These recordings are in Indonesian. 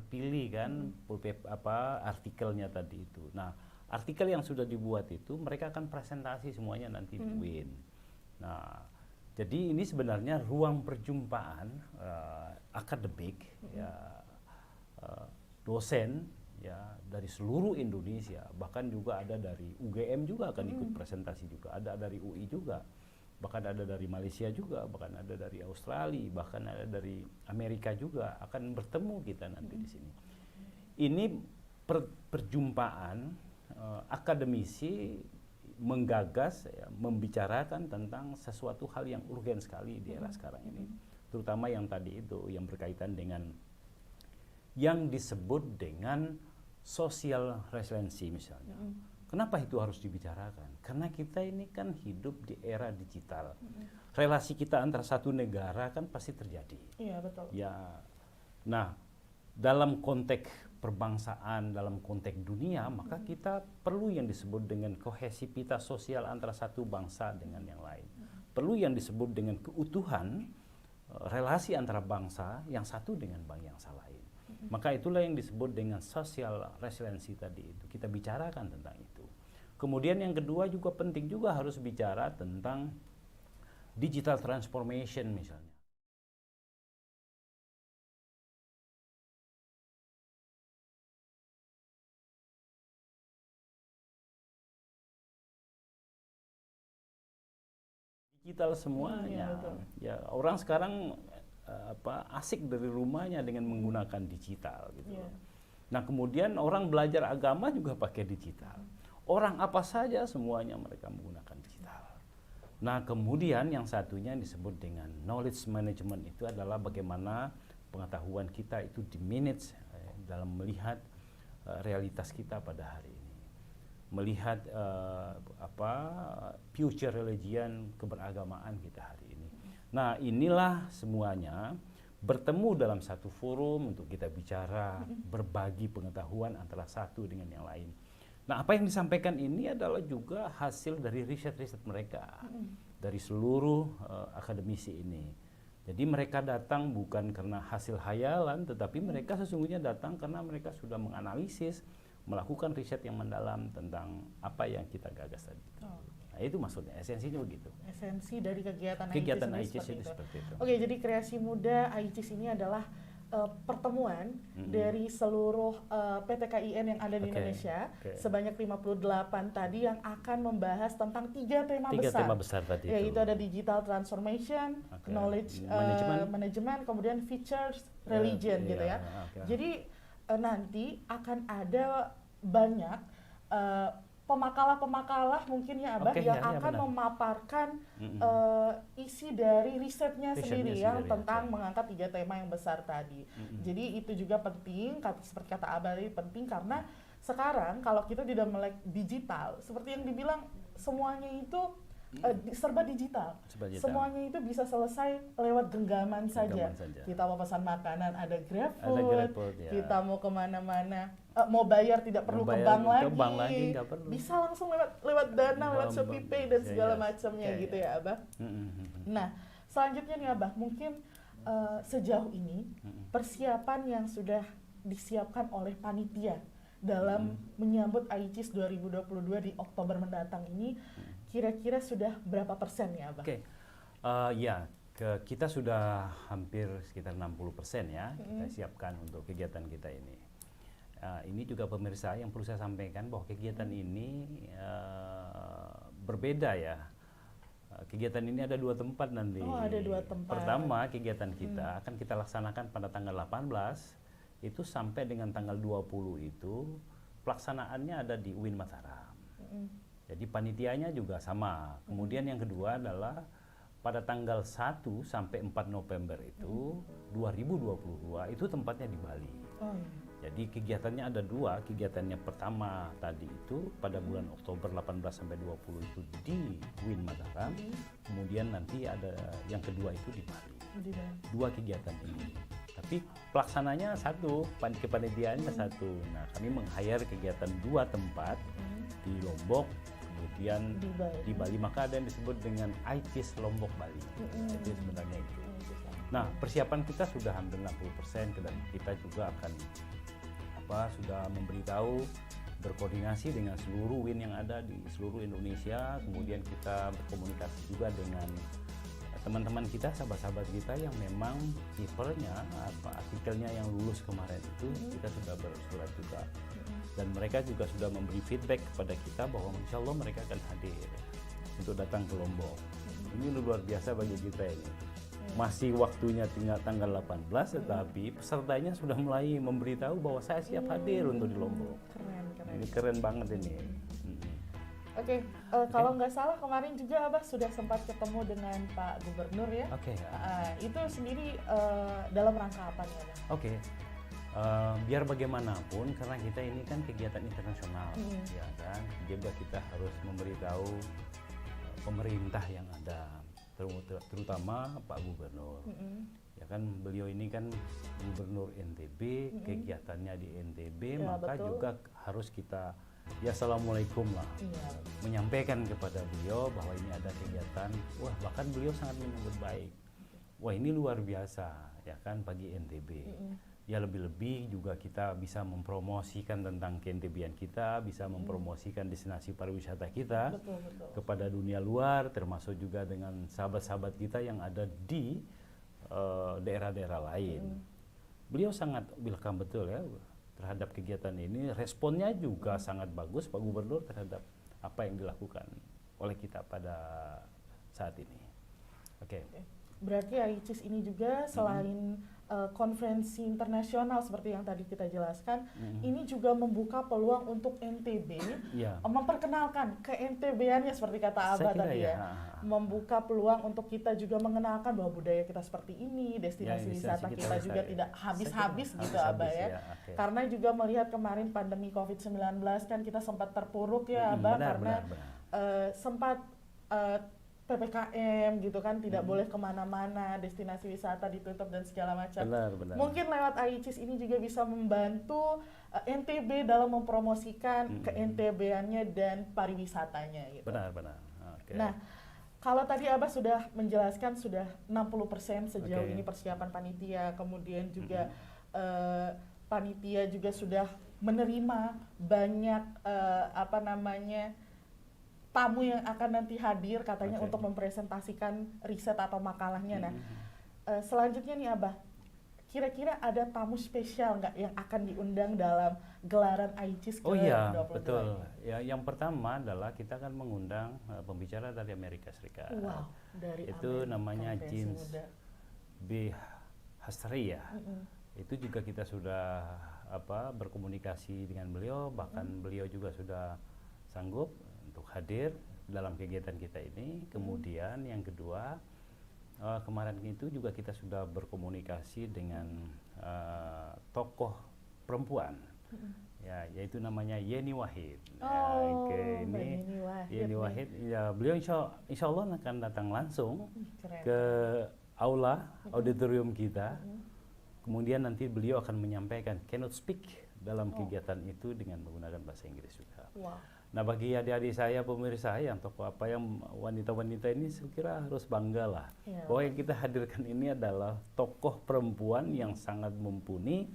terpilih kan artikelnya tadi itu. Nah, artikel yang sudah dibuat itu mereka akan presentasi semuanya nanti di UIN. Nah, jadi ini sebenarnya ruang perjumpaan akademik ya, dosen ya dari seluruh Indonesia, bahkan juga ada dari UGM juga akan ikut presentasi juga, ada dari UI juga, bahkan ada dari Malaysia juga, bahkan ada dari Australia, bahkan ada dari Amerika juga akan bertemu kita nanti di sini. Ini perjumpaan akademisi menggagas, ya, membicarakan tentang sesuatu hal yang urgen sekali di era sekarang ini, terutama yang tadi itu yang berkaitan dengan yang disebut dengan social resiliency misalnya. Kenapa itu harus dibicarakan? Karena kita ini kan hidup di era digital. Relasi kita antara satu negara kan pasti terjadi. Iya, betul. Ya. Nah, dalam konteks perbangsaan, dalam konteks dunia, maka kita perlu yang disebut dengan kohesivitas sosial antara satu bangsa dengan yang lain. Perlu yang disebut dengan keutuhan relasi antara bangsa yang satu dengan bangsa yang lain. Maka itulah yang disebut dengan social resiliency tadi itu. Kita bicarakan tentang itu. Kemudian yang kedua juga penting juga harus bicara tentang digital transformation misalnya. Digital semuanya. Ya, orang sekarang asik dari rumahnya dengan menggunakan digital gitu. Nah, kemudian orang belajar agama juga pakai digital. Orang apa saja semuanya mereka menggunakan digital. Nah, kemudian yang satunya yang disebut dengan knowledge management itu adalah bagaimana pengetahuan kita itu dimanage dalam melihat realitas kita pada hari ini. Melihat future religion, keberagamaan kita hari ini. Nah, inilah semuanya bertemu dalam satu forum untuk kita bicara, berbagi pengetahuan antara satu dengan yang lain. Nah, apa yang disampaikan ini adalah juga hasil dari riset-riset mereka, dari seluruh akademisi ini. Jadi mereka datang bukan karena hasil hayalan, tetapi mereka sesungguhnya datang karena mereka sudah menganalisis, melakukan riset yang mendalam tentang apa yang kita gagas tadi. Nah, itu maksudnya, esensinya begitu. Esensi dari kegiatan ICIS itu seperti itu. Oke, jadi kreasi muda ICIS ini adalah pertemuan dari seluruh PT KIN yang ada di Indonesia, sebanyak 58 tadi yang akan membahas tentang tiga tema besar tadi, yaitu ada digital transformation, knowledge management, kemudian features religion gitu ya. Jadi nanti akan ada banyak pemakalah-pemakalah mungkin ya Abah yang akan memaparkan isi dari risetnya sendiri ya tentang mengangkat tiga tema yang besar tadi. Jadi itu juga penting, seperti kata Abah tadi penting karena sekarang kalau kita tidak melek digital, seperti yang dibilang semuanya itu serba digital. Semuanya itu bisa selesai lewat genggaman saja. Kita mau pesan makanan ada GrabFood, kita mau kemana-mana, mau bayar tidak perlu ke bank lagi, bisa langsung lewat Dana, lewat ShopeePay dan segala macamnya gitu ya Abah. Nah, selanjutnya nih Abah, mungkin sejauh ini persiapan yang sudah disiapkan oleh panitia dalam menyambut ICIS 2022 di Oktober mendatang ini kira-kira sudah berapa persen ya Abah? Kita sudah hampir sekitar 60% ya kita siapkan untuk kegiatan kita ini. Ini juga pemirsa yang perlu saya sampaikan bahwa kegiatan ini berbeda ya. Kegiatan ini ada dua tempat nanti. Oh, ada dua tempat. Pertama, kegiatan kita akan kita laksanakan pada tanggal 18 itu sampai dengan tanggal 20 itu pelaksanaannya ada di UIN Mataram. Jadi panitianya juga sama. Kemudian yang kedua adalah pada tanggal 1 sampai 4 November itu 2022 itu tempatnya di Bali. Jadi kegiatannya ada dua. Kegiatannya pertama tadi itu pada bulan Oktober 18 sampai 20 itu di UIN Mataram. Kemudian nanti ada yang kedua itu di Bali. Dua kegiatan ini. Tapi pelaksananya satu, kepanitiaannya satu. Nah, kami meng-hire kegiatan dua tempat di Lombok, kemudian di Bali. Maka ada yang disebut dengan ICIS Lombok Bali. Jadi sebenarnya itu. Nah, persiapan kita sudah hampir 60%, dan kita juga akan sudah memberitahu, berkoordinasi dengan seluruh WIN yang ada di seluruh Indonesia. Kemudian kita berkomunikasi juga dengan teman-teman kita, sahabat-sahabat kita yang memang kipernya artikelnya yang lulus kemarin itu, kita sudah bersurat juga. Dan mereka juga sudah memberi feedback kepada kita bahwa insya Allah mereka akan hadir untuk datang ke Lombok. Ini luar biasa bagi kita ini. Masih waktunya tinggal tanggal 18, tetapi pesertanya sudah mulai memberitahu bahwa saya siap hadir untuk di Lombok. Keren. Ini keren banget ini. Oke, kalau nggak salah kemarin juga Abah sudah sempat ketemu dengan Pak Gubernur ya. Oke. Itu sendiri dalam rangka apa nih Abah? Oke. Biar bagaimanapun, karena kita ini kan kegiatan internasional, ya kan, juga kita harus memberitahu pemerintah yang ada, terutama Pak Gubernur. Ya kan, beliau ini kan Gubernur NTB, kegiatannya di NTB, ya, maka betul. Juga harus kita ya assalamualaikum lah, menyampaikan kepada beliau bahwa ini ada kegiatan. Wah, bahkan beliau sangat menyambut baik. Wah, ini luar biasa ya kan bagi NTB. Ya lebih-lebih juga kita bisa mempromosikan tentang ke-NTB-an kita, bisa mempromosikan destinasi pariwisata kita kepada dunia luar, termasuk juga dengan sahabat-sahabat kita yang ada di daerah-daerah lain. Beliau sangat welcome betul ya terhadap kegiatan ini. Responnya juga sangat bagus Pak Gubernur terhadap apa yang dilakukan oleh kita pada saat ini. Oke. Berarti AICIS ini juga selain konferensi internasional seperti yang tadi kita jelaskan, ini juga membuka peluang untuk NTB memperkenalkan ke NTB-annya seperti kata Abah tadi ya. Membuka peluang untuk kita juga mengenalkan bahwa budaya kita seperti ini, destinasi wisata kita juga tidak habis-habis gitu Abah ya. Karena juga melihat kemarin pandemi COVID-19 kan kita sempat terpuruk ya Abah, karena sempat PPKM gitu kan, tidak boleh kemana-mana, destinasi wisata ditutup dan segala macam. Mungkin lewat AICIS ini juga bisa membantu NTB dalam mempromosikan ke NTB-annya dan pariwisatanya gitu. Benar. Okay. Nah, kalau tadi Abah sudah menjelaskan sudah 60% sejauh ini persiapan panitia, kemudian juga panitia juga sudah menerima banyak tamu yang akan nanti hadir katanya untuk mempresentasikan riset atau makalahnya. Nah, selanjutnya nih Abah, kira-kira ada tamu spesial nggak yang akan diundang dalam gelaran AICIS ke-22? Oh iya, betul. Ya, yang pertama adalah kita akan mengundang pembicara dari Amerika Serikat. Wow, dari itu namanya James B. Hastari ya. Itu juga kita sudah berkomunikasi dengan beliau, bahkan beliau juga sudah sanggup untuk hadir dalam kegiatan kita ini. Kemudian yang kedua, kemarin itu juga kita sudah berkomunikasi dengan tokoh perempuan, yaitu namanya Yeni Wahid. Yeni Wahid, ya beliau insya Allah akan datang langsung ke aula auditorium kita. Kemudian nanti beliau akan menyampaikan keynote speak dalam kegiatan itu dengan menggunakan bahasa Inggris juga. Nah, bagi adik-adik saya, pemirsa yang tokoh yang wanita-wanita ini, saya kira harus bangga lah. Bahwa yang kita hadirkan ini adalah tokoh perempuan yang sangat mumpuni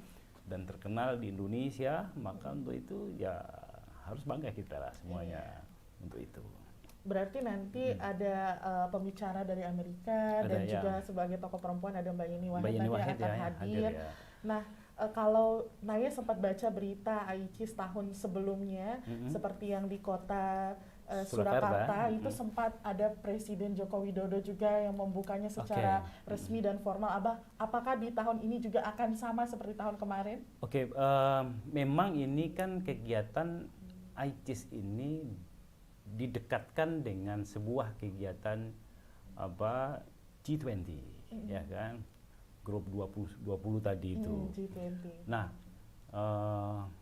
dan terkenal di Indonesia. Maka untuk itu ya harus bangga kita lah semuanya untuk itu. Berarti nanti ada pembicara dari Amerika dan juga sebagai tokoh perempuan ada Mbak Yeni Wahid yang akan hadir. Nah, kalau Naya sempat baca berita AICIS tahun sebelumnya, seperti yang di kota Surakarta, itu sempat ada Presiden Joko Widodo juga yang membukanya secara resmi dan formal. Apakah di tahun ini juga akan sama seperti tahun kemarin? Memang ini kan kegiatan AICIS ini didekatkan dengan sebuah kegiatan G20, ya kan? Grup 20 tadi itu. G20. Nah,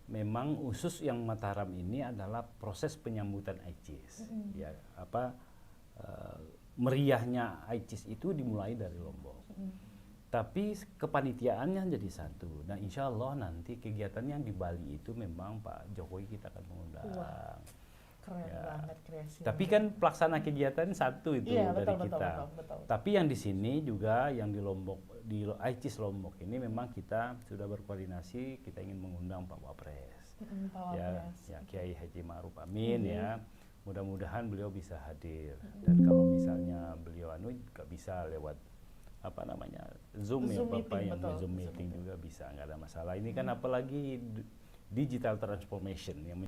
memang khusus yang Mataram ini adalah proses penyambutan AICIS. Ya, meriahnya AICIS itu dimulai dari Lombok. Tapi kepanitiaannya jadi satu. Nah, insya Allah nanti kegiatannya di Bali itu memang Pak Jokowi kita akan mengundang. Keren banget kreasi. Tapi kan pelaksana kegiatan satu itu iya, dari betul, kita. Betul. Tapi yang di sini juga yang di Lombok, di ICIS Lombok ini memang kita sudah berkoordinasi, kita ingin mengundang Pak Wapres. Ya, Kiai Haji Ma'ruf Amin ya. Mudah-mudahan beliau bisa hadir. Dan kalau misalnya beliau nggak bisa lewat apa namanya Zoom ya Bapak meeting, yang Zoom meeting juga bisa, nggak ada masalah. Ini kan apalagi digital transformation yang